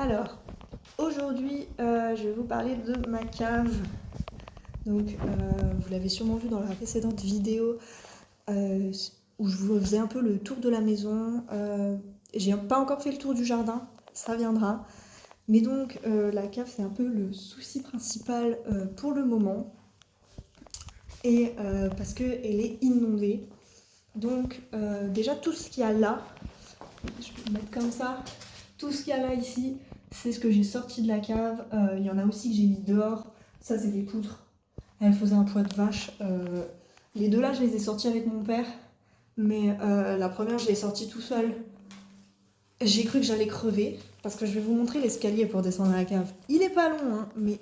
Alors, aujourd'hui, je vais vous parler de ma cave. Donc, vous l'avez sûrement vu dans la précédente vidéo où je vous faisais un peu le tour de la maison. J'ai pas encore fait le tour du jardin, ça viendra. Mais donc, la cave, c'est un peu le souci principal pour le moment. Et parce qu'elle est inondée. Donc, déjà, tout ce qu'il y a là, je vais le mettre comme ça, tout ce qu'il y a là ici, c'est ce que j'ai sorti de la cave. Il y en a aussi que j'ai mis dehors. Ça, c'est des poutres. Elles faisaient un poids de vache. Les deux là, je les ai sortis avec mon père. Mais la première, je l'ai sortie tout seul. J'ai cru que j'allais crever. Parce que je vais vous montrer l'escalier pour descendre à la cave. Il est pas long, hein, mais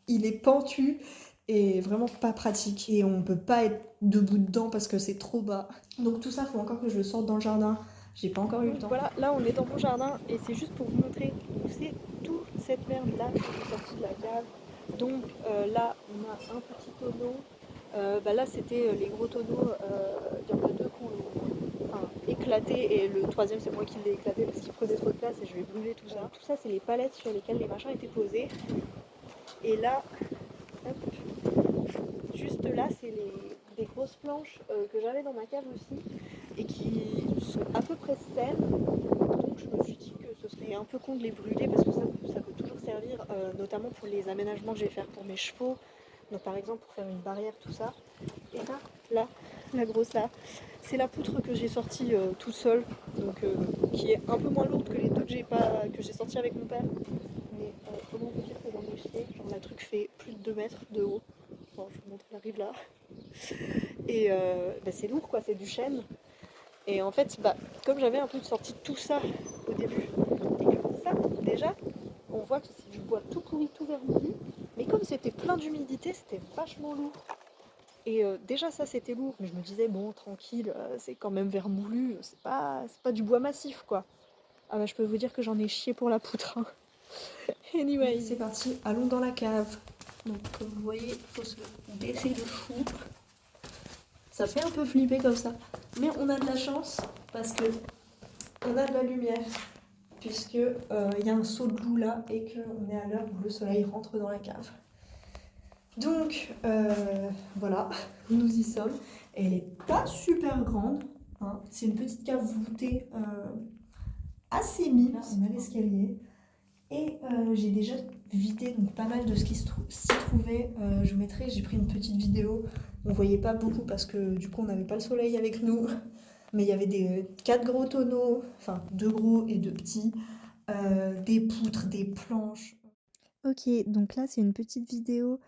il est pentu et vraiment pas pratique. Et on peut pas être debout dedans parce que c'est trop bas. Donc tout ça, il faut encore que je le sorte dans le jardin. J'ai pas encore eu le temps. Voilà, là on est dans mon jardin et c'est juste pour vous montrer où c'est toute cette merde là qui est sortie de la cave. Donc là on a un petit tonneau. Là c'était les gros tonneaux. Il y en a deux qui ont éclaté et le troisième c'est moi qui l'ai éclaté parce qu'il prenait trop de place et je vais brûler tout ça. Tout ça c'est les palettes sur lesquelles les machins étaient posés. Et là, hop, juste là c'est des grosses planches que j'avais dans ma cave aussi et qui sont à peu près saines. Donc je me suis dit que ce serait un peu con de les brûler parce que ça peut toujours servir, notamment pour les aménagements que je vais faire pour mes chevaux. Donc par exemple pour faire une barrière, tout ça. Et ça, là, la grosse là, c'est la poutre que j'ai sortie toute seule, donc qui est un peu moins lourde que les deux que j'ai sorties avec mon père. Mais comment vous dire que j'en ai chié, genre la truc fait plus de 2 mètres de haut. Bon, je vous montre, elle arrive là. Et c'est lourd quoi, c'est du chêne. Et en fait, comme j'avais un peu sorti tout ça au début, et que ça, déjà, on voit que c'est du bois tout pourri, tout vermoulu, mais comme c'était plein d'humidité, c'était vachement lourd. Et déjà ça c'était lourd, mais je me disais bon tranquille, c'est quand même vermoulu, c'est pas du bois massif quoi. Ah je peux vous dire que j'en ai chié pour la poutre. Hein. Anyway, c'est parti, allons dans la cave. Donc comme vous voyez, il faut se baisser le chou. Ça fait un peu flipper comme ça, mais on a de la chance parce que on a de la lumière, puisque il y a un seau de loup là et qu'on est à l'heure où le soleil rentre dans la cave. Donc voilà, nous y sommes. Elle n'est pas super grande, hein. C'est une petite cave voûtée assez mince. On a l'escalier et j'ai déjà vidé donc pas mal de ce qui s'y trouvait. Je vous mettrai, j'ai pris une petite vidéo. On voyait pas beaucoup parce que du coup on n'avait pas le soleil avec nous. Mais il y avait 4 gros tonneaux, enfin 2 gros et 2 petits, des poutres, des planches. Ok, donc là c'est une petite vidéo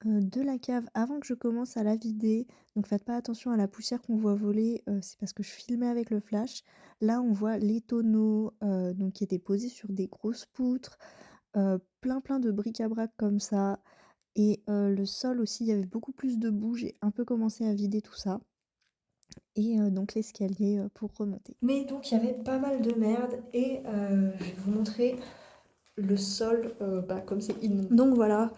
de la cave avant que je commence à la vider. Donc faites pas attention à la poussière qu'on voit voler, c'est parce que je filmais avec le flash. Là on voit les tonneaux donc qui étaient posés sur des grosses poutres, plein de bric-à-brac comme ça. Et le sol aussi, il y avait beaucoup plus de boue, j'ai un peu commencé à vider tout ça. Et donc l'escalier pour remonter. Mais donc il y avait pas mal de merde et je vais vous montrer le sol comme c'est inondé. Donc voilà,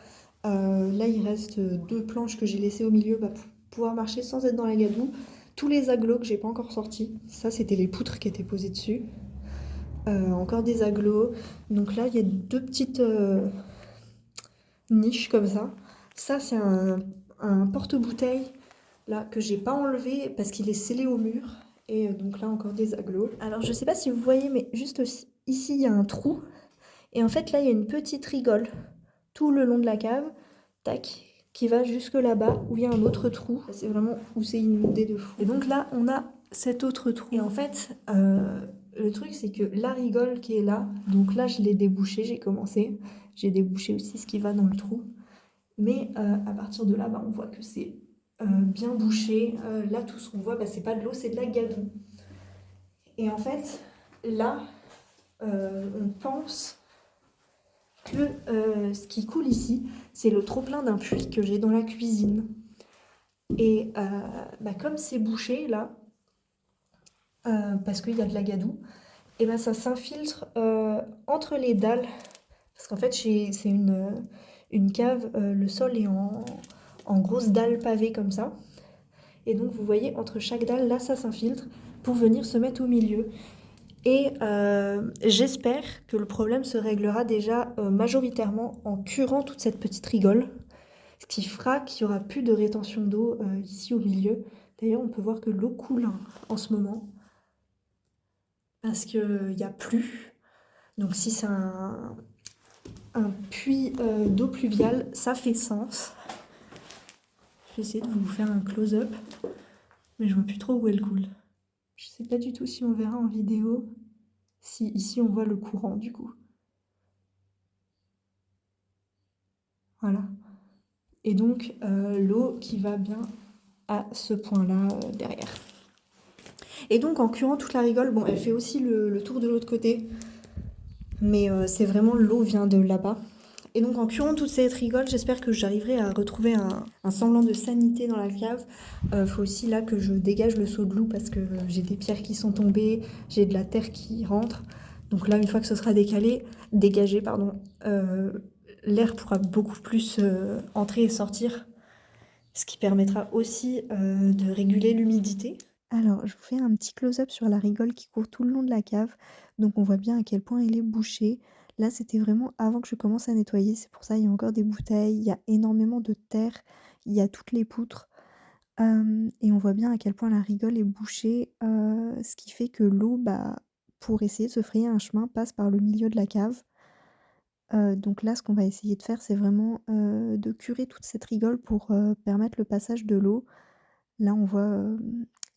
là il reste 2 planches que j'ai laissées au milieu pour pouvoir marcher sans être dans la gadoue. Tous les agglos que j'ai pas encore sortis, ça c'était les poutres qui étaient posées dessus. Encore des agglos. Donc là il y a 2 petites niches comme ça. Ça c'est un porte-bouteille là que j'ai pas enlevé parce qu'il est scellé au mur. Et donc là encore des agglos. Alors je sais pas si vous voyez, mais juste ici il y a un trou. Et en fait là il y a une petite rigole tout le long de la cave, tac, qui va jusque là-bas où il y a un autre trou. C'est vraiment où c'est inondé de fou. Et donc là on a cet autre trou. Et en fait le truc c'est que la rigole qui est là, donc là je l'ai débouché, j'ai commencé. J'ai débouché aussi ce qui va dans le trou. Mais à partir de là, on voit que c'est bien bouché. Là, tout ce qu'on voit, c'est pas de l'eau, c'est de la gadoue. Et en fait, là, on pense que ce qui coule ici, c'est le trop-plein d'un puits que j'ai dans la cuisine. Et comme c'est bouché, là, parce qu'il y a de la gadoue, et ça s'infiltre entre les dalles. Parce qu'en fait, c'est une cave, le sol est en grosses dalles pavées comme ça. Et donc vous voyez, entre chaque dalle, là, ça s'infiltre pour venir se mettre au milieu. Et j'espère que le problème se réglera déjà majoritairement en curant toute cette petite rigole, ce qui fera qu'il n'y aura plus de rétention d'eau ici au milieu. D'ailleurs, on peut voir que l'eau coule en ce moment, parce qu'il n'y a plus. Donc si c'est un puits d'eau pluviale, ça fait sens. Je vais essayer de vous faire un close-up, mais je vois plus trop où elle coule. Je sais pas du tout si on verra en vidéo, si ici on voit le courant du coup. Voilà. Et donc l'eau qui va bien à ce point-là derrière. Et donc en curant toute la rigole, bon elle fait aussi le tour de l'autre côté, mais c'est vraiment l'eau vient de là-bas. Et donc en curant toute cette rigole, j'espère que j'arriverai à retrouver un semblant de sanité dans la cave. Faut aussi là que je dégage le seau de loup parce que j'ai des pierres qui sont tombées, j'ai de la terre qui rentre. Donc là, une fois que ce sera dégagé, l'air pourra beaucoup plus entrer et sortir, ce qui permettra aussi de réguler l'humidité. Alors, je vous fais un petit close-up sur la rigole qui court tout le long de la cave. Donc, on voit bien à quel point elle est bouchée. Là, c'était vraiment avant que je commence à nettoyer. C'est pour ça, il y a encore des bouteilles, il y a énormément de terre, il y a toutes les poutres. Et on voit bien à quel point la rigole est bouchée, ce qui fait que l'eau, bah, pour essayer de se frayer un chemin, passe par le milieu de la cave. Donc là, ce qu'on va essayer de faire, c'est vraiment, de curer toute cette rigole pour, permettre le passage de l'eau. Là, on voit,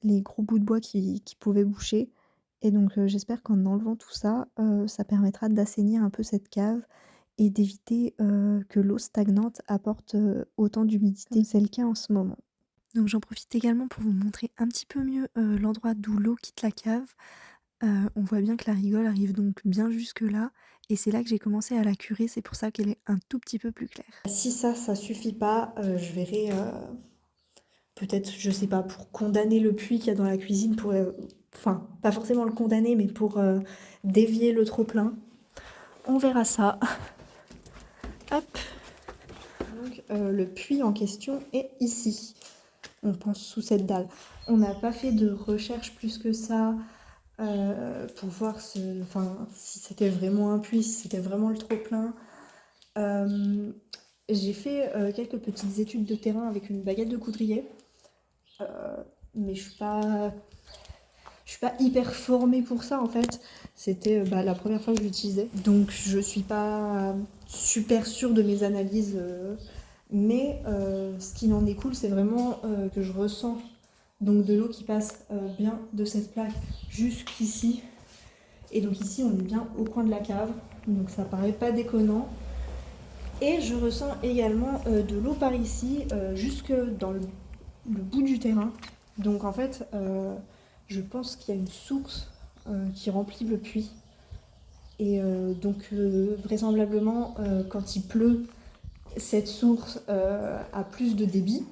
les gros bouts de bois qui pouvaient boucher et donc j'espère qu'en enlevant tout ça, ça permettra d'assainir un peu cette cave et d'éviter, que l'eau stagnante apporte, autant d'humidité comme c'est le cas en ce moment. Donc j'en profite également pour vous montrer un petit peu mieux, l'endroit d'où l'eau quitte la cave. On voit bien que la rigole arrive donc bien jusque là et c'est là que j'ai commencé à la curer, c'est pour ça qu'elle est un tout petit peu plus claire. Si ça suffit pas, je verrai peut-être, je sais pas, pour condamner le puits qu'il y a dans la cuisine, enfin, pas forcément le condamner, mais pour dévier le trop-plein. On verra ça. Hop. Donc le puits en question est ici. On pense sous cette dalle. On n'a pas fait de recherche plus que ça pour voir si c'était vraiment un puits, si c'était vraiment le trop-plein. J'ai fait quelques petites études de terrain avec une baguette de coudrier. Mais je suis pas hyper formée pour ça en fait. C'était la première fois que je l'utilisais. Donc je suis pas super sûre de mes analyses. Mais ce qui en découle, c'est vraiment que je ressens donc de l'eau qui passe bien de cette plaque jusqu'ici. Et donc ici, on est bien au coin de la cave. Donc ça paraît pas déconnant. Et je ressens également de l'eau par ici, jusque dans le bout du terrain. Donc en fait, je pense qu'il y a une source qui remplit le puits. Et donc vraisemblablement, quand il pleut, cette source a plus de débit.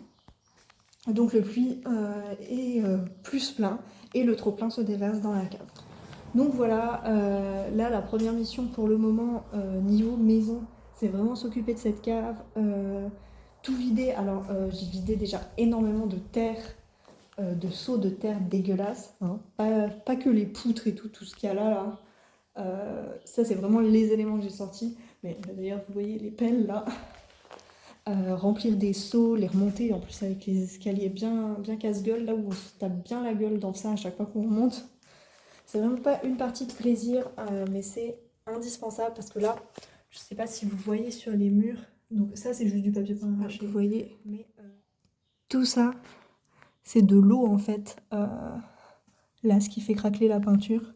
Donc le puits est plus plein et le trop-plein se déverse dans la cave. Donc voilà, là la première mission pour le moment niveau maison, c'est vraiment s'occuper de cette cave, tout vider. Alors j'ai vidé déjà énormément de terre, de seaux de terre dégueulasses, hein. Pas que les poutres et tout ce qu'il y a là. Ça c'est vraiment les éléments que j'ai sortis. Mais d'ailleurs vous voyez les pelles là. Remplir des seaux, les remonter, en plus avec les escaliers bien casse-gueule, là où on se tape bien la gueule dans ça à chaque fois qu'on remonte. C'est vraiment pas une partie de plaisir, mais c'est indispensable parce que là, je sais pas si vous voyez sur les murs, donc ça c'est juste du papier peint arraché, vous voyez, mais tout ça, c'est de l'eau en fait, là ce qui fait craquer la peinture.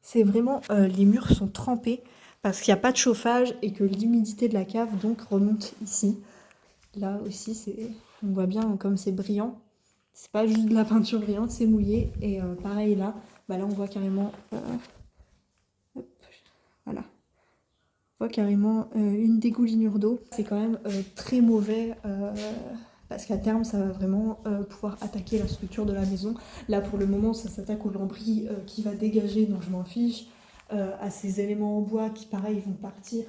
C'est vraiment, les murs sont trempés parce qu'il n'y a pas de chauffage et que l'humidité de la cave donc remonte ici. Là aussi, on voit bien comme c'est brillant. C'est pas juste de la peinture brillante, c'est mouillé. Et pareil là, là on voit carrément, hop, voilà, on voit carrément une dégoulinure d'eau. C'est quand même très mauvais parce qu'à terme ça va vraiment pouvoir attaquer la structure de la maison. Là pour le moment ça s'attaque au lambris qui va dégager, donc je m'en fiche. À ces éléments en bois qui pareil vont partir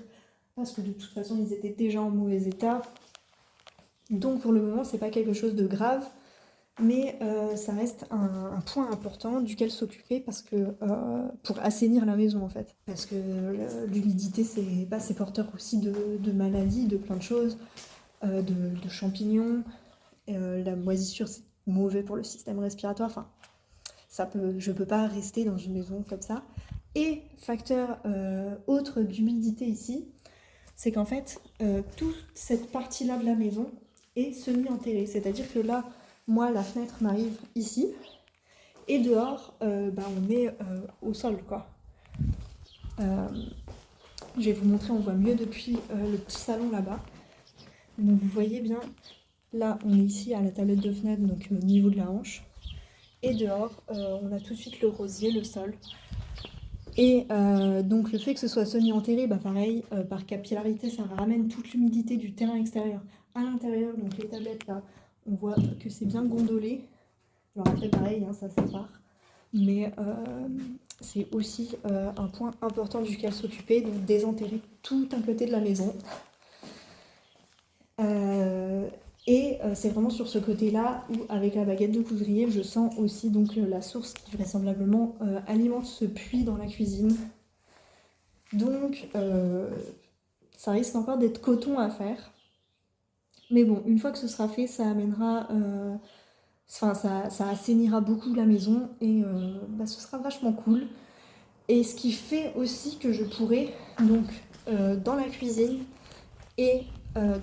parce que de toute façon ils étaient déjà en mauvais état. Donc pour le moment c'est pas quelque chose de grave. mais ça reste un point important duquel s'occuper parce que pour assainir la maison en fait. Parce que l'humidité c'est porteur aussi de maladies, de plein de choses, de champignons. La moisissure c'est mauvais pour le système respiratoire. Enfin, je peux pas rester dans une maison comme ça. Et facteur autre d'humidité ici, c'est qu'en fait toute cette partie-là de la maison est semi-enterrée. C'est-à-dire que là, moi, la fenêtre m'arrive ici, et dehors, on est au sol, quoi. Je vais vous montrer, on voit mieux depuis le petit salon là-bas. Donc vous voyez bien, là, on est ici à la tablette de fenêtre, donc au niveau de la hanche. Et dehors, on a tout de suite le rosier, le sol. Et donc le fait que ce soit semi-enterré, pareil, par capillarité, ça ramène toute l'humidité du terrain extérieur à l'intérieur. Donc les tablettes là, on voit que c'est bien gondolé. Alors après pareil, ça sépare. Mais c'est aussi un point important duquel s'occuper, donc désenterrer tout un côté de la maison. Et c'est vraiment sur ce côté-là où, avec la baguette de coudrier, je sens aussi donc la source qui vraisemblablement alimente ce puits dans la cuisine. Donc ça risque encore d'être coton à faire. Mais bon, une fois que ce sera fait, ça amènera... ça assainira beaucoup la maison et ce sera vachement cool. Et ce qui fait aussi que je pourrais, donc dans la cuisine et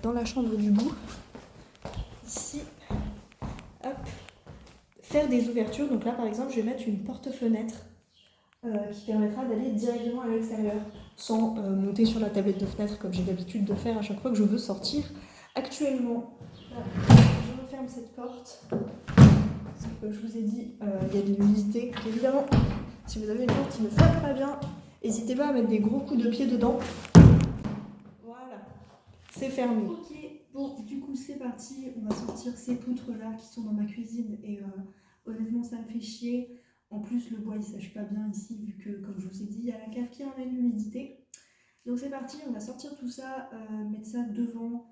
dans la chambre du bout, ici, hop, faire des ouvertures. Donc là, par exemple, je vais mettre une porte-fenêtre qui permettra d'aller directement à l'extérieur sans monter sur la tablette de fenêtre comme j'ai l'habitude de faire à chaque fois que je veux sortir. Actuellement, là, je referme cette porte. Parce que, comme je vous ai dit, il y a de l'humidité. Évidemment, si vous avez une porte qui ne ferme pas bien, n'hésitez pas à mettre des gros coups de pied dedans. Voilà, c'est fermé. Ok, bon, du coup, c'est parti. On va sortir ces poutres-là qui sont dans ma cuisine. Et honnêtement, ça me fait chier. En plus, le bois, il sèche pas bien ici, vu que, comme je vous ai dit, il y a la cave qui ramène l'humidité. Donc c'est parti, on va sortir tout ça, mettre ça devant.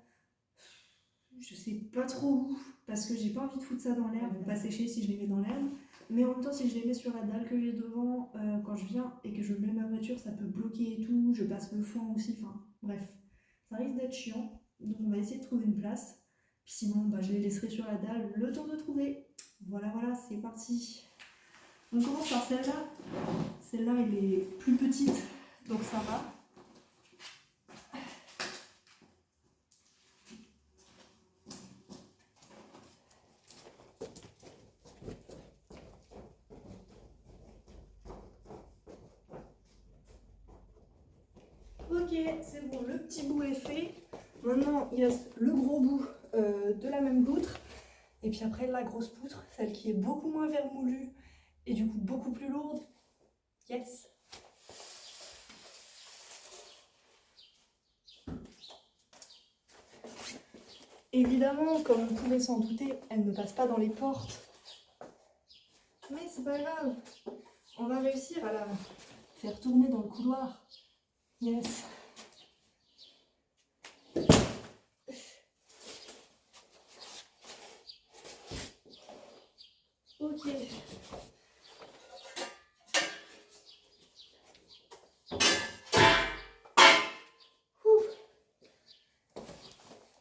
Je sais pas trop où, parce que j'ai pas envie de foutre ça dans l'herbe, pas sécher si je les mets dans l'herbe. Mais en même temps, si je les mets sur la dalle que j'ai devant, quand je viens et que je mets ma voiture, ça peut bloquer et tout. Je passe le foin aussi, enfin bref. Ça risque d'être chiant, donc on va essayer de trouver une place. Puis sinon, je les laisserai sur la dalle le temps de trouver. Voilà, c'est parti. On commence par celle-là. Celle-là, elle est plus petite, donc ça va. Ok, c'est bon, le petit bout est fait. Maintenant, il reste le gros bout de la même poutre. Et puis après, la grosse poutre, celle qui est beaucoup moins vermoulue et du coup beaucoup plus lourde. Yes! Évidemment, comme on pouvait s'en douter, elle ne passe pas dans les portes. Mais c'est pas grave. On va réussir à la faire tourner dans le couloir. Yes! Ok.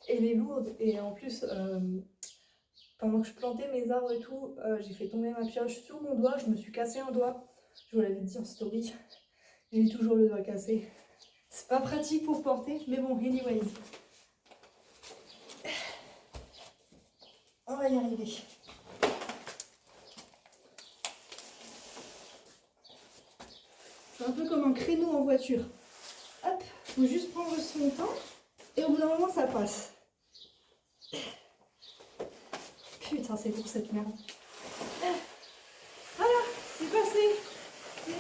Elle est lourde et en plus, pendant que je plantais mes arbres et tout, j'ai fait tomber ma pioche sur mon doigt, je me suis cassé un doigt. Je vous l'avais dit en story, j'ai toujours le doigt cassé. C'est pas pratique pour porter, mais bon, anyways. On va y arriver. C'est un peu comme un créneau en voiture. Hop, faut juste prendre son temps et au bout d'un moment ça passe. Putain, c'est pour cette merde. Voilà, c'est passé. Yes.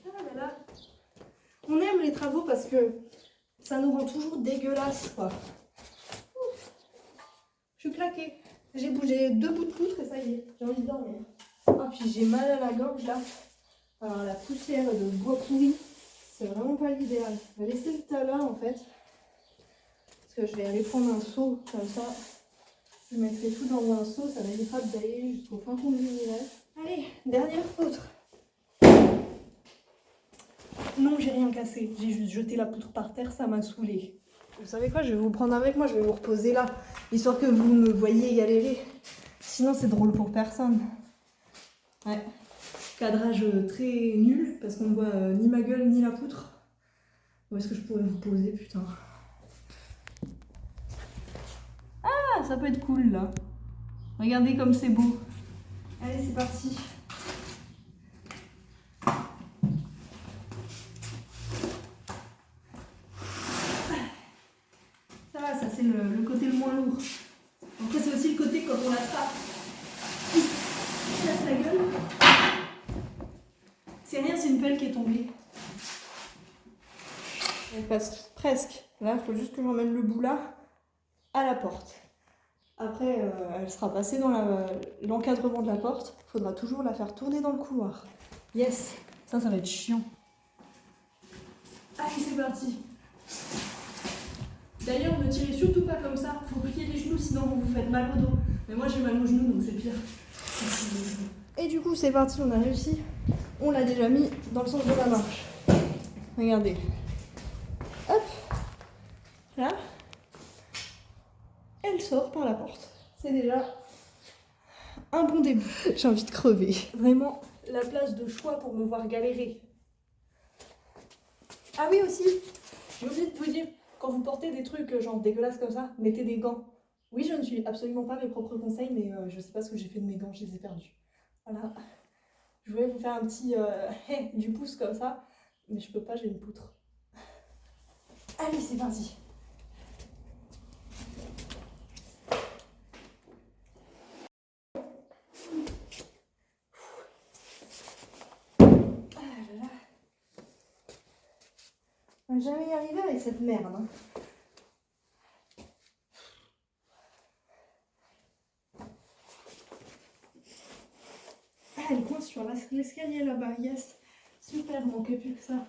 Ah là là. On aime les travaux parce que ça nous rend toujours dégueulasses, quoi. Je suis claquée. J'ai bougé 2 bouts de poutre et ça y est, j'ai envie de dormir. Ah, puis j'ai mal à la gorge là. Alors la poussière de bois pourri, c'est vraiment pas l'idéal. Je vais laisser le tas là en fait. Parce que je vais aller prendre un seau comme ça. Je mettrai tout dans un seau, ça m'évitera d'aller jusqu'au fin fond de l'univers. Allez, dernière poutre. Non, j'ai rien cassé. J'ai juste jeté la poutre par terre, ça m'a saoulée. Vous savez quoi, je vais vous prendre avec moi, je vais vous reposer là. Histoire que vous me voyez galérer. Sinon, c'est drôle pour personne. Ouais. Cadrage très nul, parce qu'on ne voit ni ma gueule ni la poutre. Où est-ce que je pourrais vous poser, putain? Ah, ça peut être cool là. Regardez comme c'est beau. Allez, c'est parti. Ça va, ça c'est le côté le moins lourd. Après, c'est aussi le côté quand on l'attrape. Il casse la gueule. C'est rien, c'est une pelle qui est tombée. Elle passe presque. Là, il faut juste que je ramène le bout là à la porte. Après, elle sera passée dans l'encadrement de la porte. Il faudra toujours la faire tourner dans le couloir. Yes, ça va être chiant. Allez, c'est parti. D'ailleurs, ne tirez surtout pas comme ça. Faut plier les genoux, sinon vous vous faites mal au dos. Mais moi, j'ai mal aux genoux, donc c'est pire. Et du coup, c'est parti, on a réussi. On l'a déjà mis dans le sens de la marche. Regardez. Hop. Là. Elle sort par la porte. C'est déjà un bon début. J'ai envie de crever. Vraiment, la place de choix pour me voir galérer. Ah oui aussi, j'ai oublié de vous dire, quand vous portez des trucs genre dégueulasses comme ça, mettez des gants. Oui, je ne suis absolument pas mes propres conseils, mais je sais pas ce que j'ai fait de mes gants, je les ai perdus. Voilà. Je voulais vous faire un petit du pouce comme ça, mais je peux pas, j'ai une poutre. Allez, c'est parti. On va jamais y arriver avec cette merde. Hein. Ah, elle coince sur l'escalier là-bas, yes. Super, manquait plus que ça.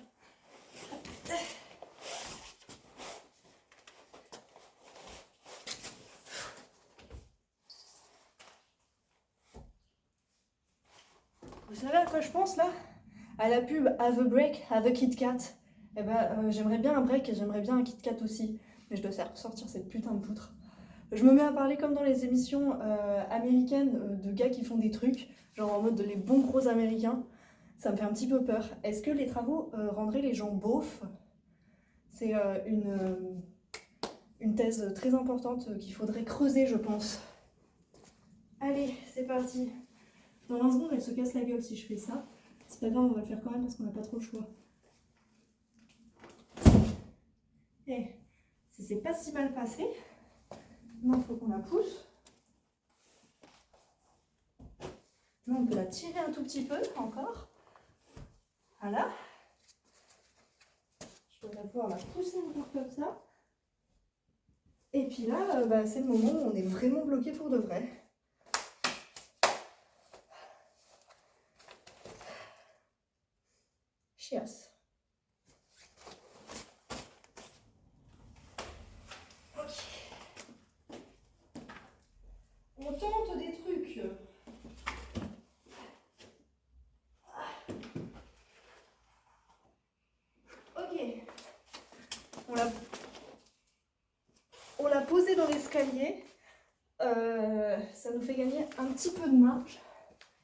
Vous savez à quoi je pense là? À la pub Have a break, have a Kit Kat. Eh ben, j'aimerais bien un break et j'aimerais bien un Kit Kat aussi. Mais je dois sortir cette putain de poutre. Je me mets à parler comme dans les émissions américaines de gars qui font des trucs, genre en mode les bons gros américains. Ça me fait un petit peu peur. Est-ce que les travaux rendraient les gens beaufs? C'est une thèse très importante qu'il faudrait creuser, je pense. Allez, c'est parti. Dans 20 secondes, elle se casse la gueule si je fais ça. C'est pas grave, on va le faire quand même parce qu'on n'a pas trop le choix. Eh, ça s'est pas si mal passé. Maintenant, il faut qu'on la pousse. Là, on peut la tirer un tout petit peu encore. Voilà. Je dois pouvoir la pousser encore comme ça. Et puis là, c'est le moment où on est vraiment bloqué pour de vrai. Chiasse. Ok. On tente des trucs. Ok. On l'a posé dans l'escalier. Ça nous fait gagner un petit peu de marge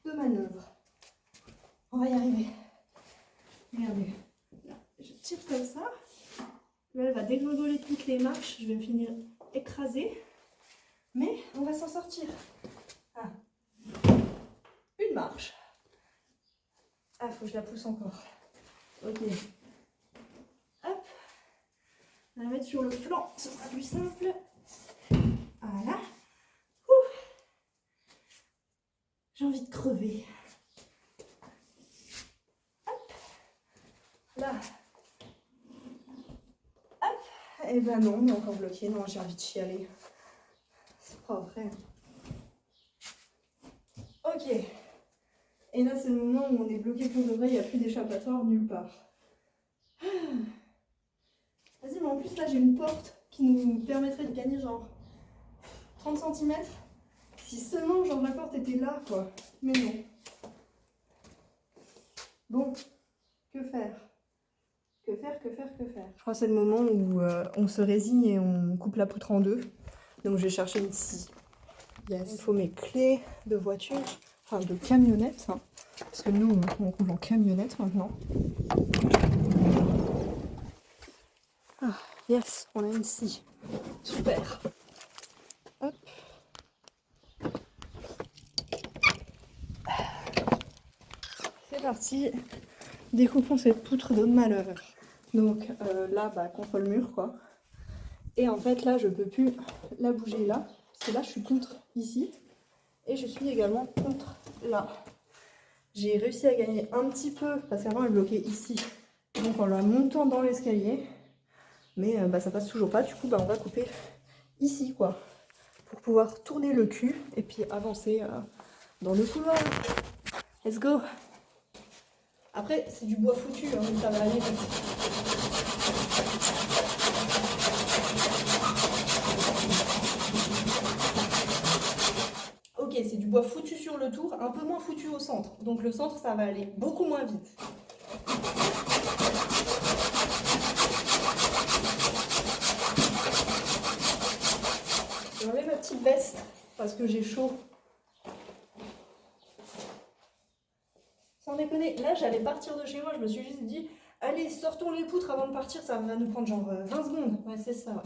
de manœuvre. On va y arriver. Regardez. Là, je tire comme ça. Là, elle va dégringoler toutes les marches. Je vais me finir écrasée. Mais on va s'en sortir. Ah. Une marche. Ah, faut que je la pousse encore. Ok. Hop. On va la mettre sur le flanc. Ce sera plus simple. Voilà. J'ai envie de crever. Hop. Là. Hop. Et ben non, on est encore bloqué. Non, j'ai envie de chialer. C'est pas vrai. Ok. Et là, c'est le moment où on est bloqué pour de vrai, il n'y a plus d'échappatoire nulle part. Vas-y, mais en plus, là, j'ai une porte qui nous permettrait de gagner genre 30 cm. Si seulement, genre, la porte était là, quoi. Mais non. Bon, que faire? Que faire? Je crois que c'est le moment où on se résigne et on coupe la poutre en deux. Donc, je vais chercher une scie. Yes. Il faut mes clés de voiture, enfin de camionnette, hein, parce que nous, on roule en camionnette maintenant. Ah, yes, on a une scie. Super. Hop. C'est parti. Découpons cette poutre de malheur. Donc là, bah, contre le mur, quoi. Et en fait, là, je peux plus la bouger là, parce que là, je suis contre ici. Et je suis également contre là. J'ai réussi à gagner un petit peu, parce qu'avant, elle bloquait ici. Donc en la montant dans l'escalier. Mais bah, ça passe toujours pas. Du coup, bah, on va couper ici, quoi. Pour pouvoir tourner le cul et puis avancer dans le couloir. Let's go! Après, c'est du bois foutu, hein, donc ça va aller. Ok, c'est du bois foutu sur le tour, un peu moins foutu au centre. Donc le centre, ça va aller beaucoup moins vite. Je vais enlever ma petite veste parce que j'ai chaud. Sans déconner, là j'allais partir de chez moi, je me suis juste dit, allez, sortons les poutres avant de partir, ça va nous prendre genre 20 secondes. Ouais, c'est ça. Ouais.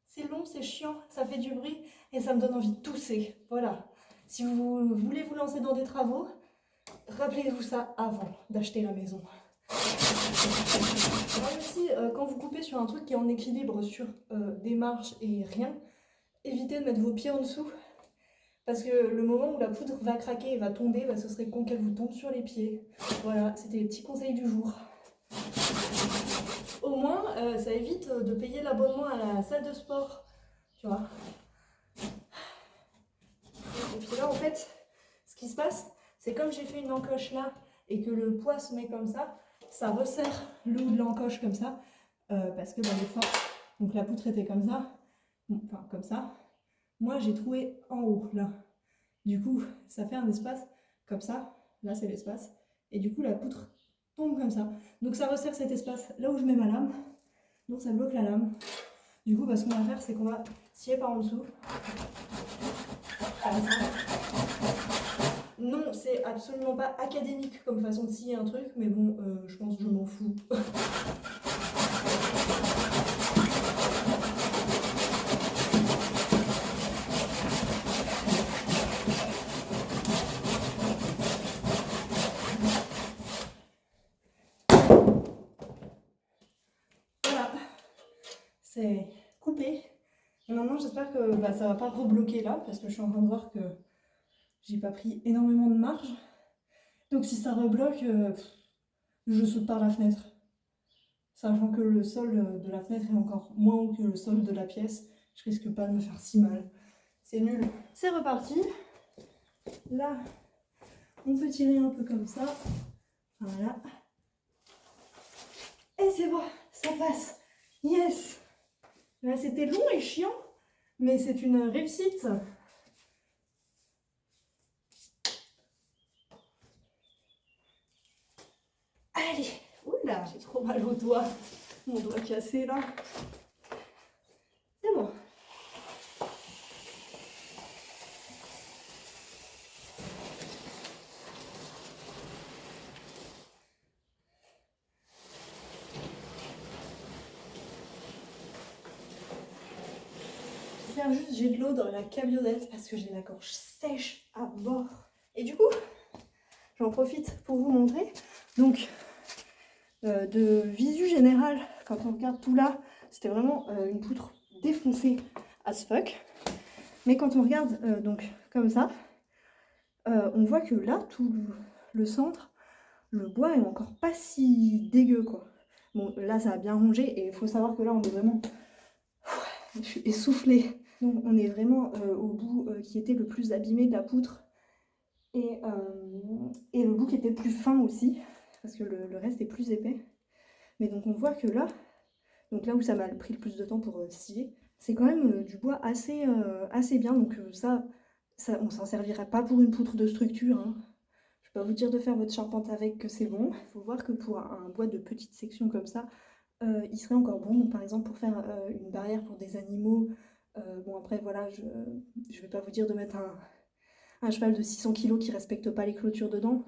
C'est long, c'est chiant, ça fait du bruit et ça me donne envie de tousser. Voilà. Si vous voulez vous lancer dans des travaux, rappelez-vous ça avant d'acheter la maison. Alors aussi, quand vous coupez sur un truc qui est en équilibre sur des marches et rien, évitez de mettre vos pieds en dessous. Parce que le moment où la poudre va craquer et va tomber, bah, ce serait con qu'elle vous tombe sur les pieds. Voilà, c'était les petits conseils du jour. Au moins, ça évite de payer l'abonnement à la salle de sport. Tu vois. Et puis là, en fait, ce qui se passe, c'est comme j'ai fait une encoche là et que le poids se met comme ça resserre le haut de l'encoche comme ça. Parce que bah, des fois, donc la poutre était comme ça. Enfin, comme ça. Moi, j'ai trouvé en haut, là. Du coup, ça fait un espace comme ça. Là, c'est l'espace. Et du coup, la poutre tombe comme ça. Donc, ça resserre cet espace là où je mets ma lame. Donc, ça bloque la lame. Du coup, bah, ce qu'on va faire, c'est qu'on va scier par en dessous. Non, c'est absolument pas académique comme façon de scier un truc, mais bon, je pense que je m'en fous. Voilà, c'est coupé. Et maintenant, j'espère que bah, ça va pas rebloquer là, parce que je suis en train de voir que j'ai pas pris énormément de marge. Donc si ça rebloque, je saute par la fenêtre. Sachant que le sol de la fenêtre est encore moins haut que le sol de la pièce, je risque pas de me faire si mal. C'est nul. C'est reparti. Là, on peut tirer un peu comme ça. Voilà. Et c'est bon, ça passe. Yes. Là, c'était long et chiant, mais c'est une réussite. Allez. Oula, j'ai trop mal au doigt. Mon doigt cassé là. C'est bon. J'espère juste j'ai de l'eau dans la camionnette parce que j'ai la gorge sèche à mort. Et du coup, j'en profite pour vous montrer. Donc, de visu général, quand on regarde tout là, c'était vraiment une poutre défoncée as fuck. Mais quand on regarde donc comme ça, on voit que là, tout le centre, le bois est encore pas si dégueu quoi. Bon, là ça a bien rongé et il faut savoir que là on est vraiment... Je suis essoufflée Donc on est vraiment au bout qui était le plus abîmé de la poutre et le bout qui était le plus fin aussi, parce que le reste est plus épais. Mais donc on voit que là, donc là où ça m'a pris le plus de temps pour scier, c'est quand même du bois assez bien. Donc on s'en servirait pas pour une poutre de structure, hein. Je vais pas vous dire de faire votre charpente avec, que c'est bon. Il faut voir que pour un bois de petite section comme ça, il serait encore bon. Donc, par exemple, pour faire une barrière pour des animaux, bon après voilà, je vais pas vous dire de mettre un cheval de 600 kilos qui respecte pas les clôtures dedans.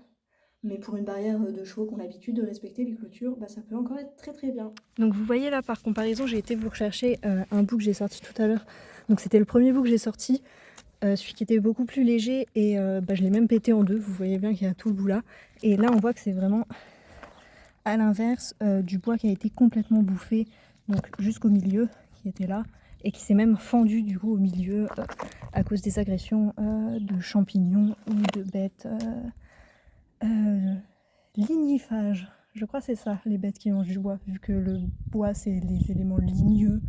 Mais pour une barrière de chevaux qui ont l'habitude de respecter les clôtures, bah, ça peut encore être très très bien. Donc vous voyez là, par comparaison, j'ai été vous rechercher un bout que j'ai sorti tout à l'heure. Donc c'était le premier bout que j'ai sorti, celui qui était beaucoup plus léger et je l'ai même pété en deux. Vous voyez bien qu'il y a tout le bout là. Et là on voit que c'est vraiment à l'inverse du bois qui a été complètement bouffé, donc jusqu'au milieu, qui était là, et qui s'est même fendu du coup au milieu à cause des agressions de champignons ou de bêtes. Lignifage, je crois que c'est ça, les bêtes qui mangent du bois, vu que le bois c'est les éléments ligneux,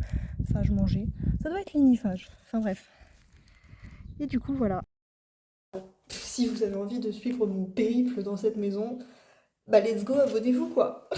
phage manger. Ça doit être lignifage, enfin bref. Et du coup voilà. Si vous avez envie de suivre mon périple dans cette maison, bah let's go, abonnez-vous quoi.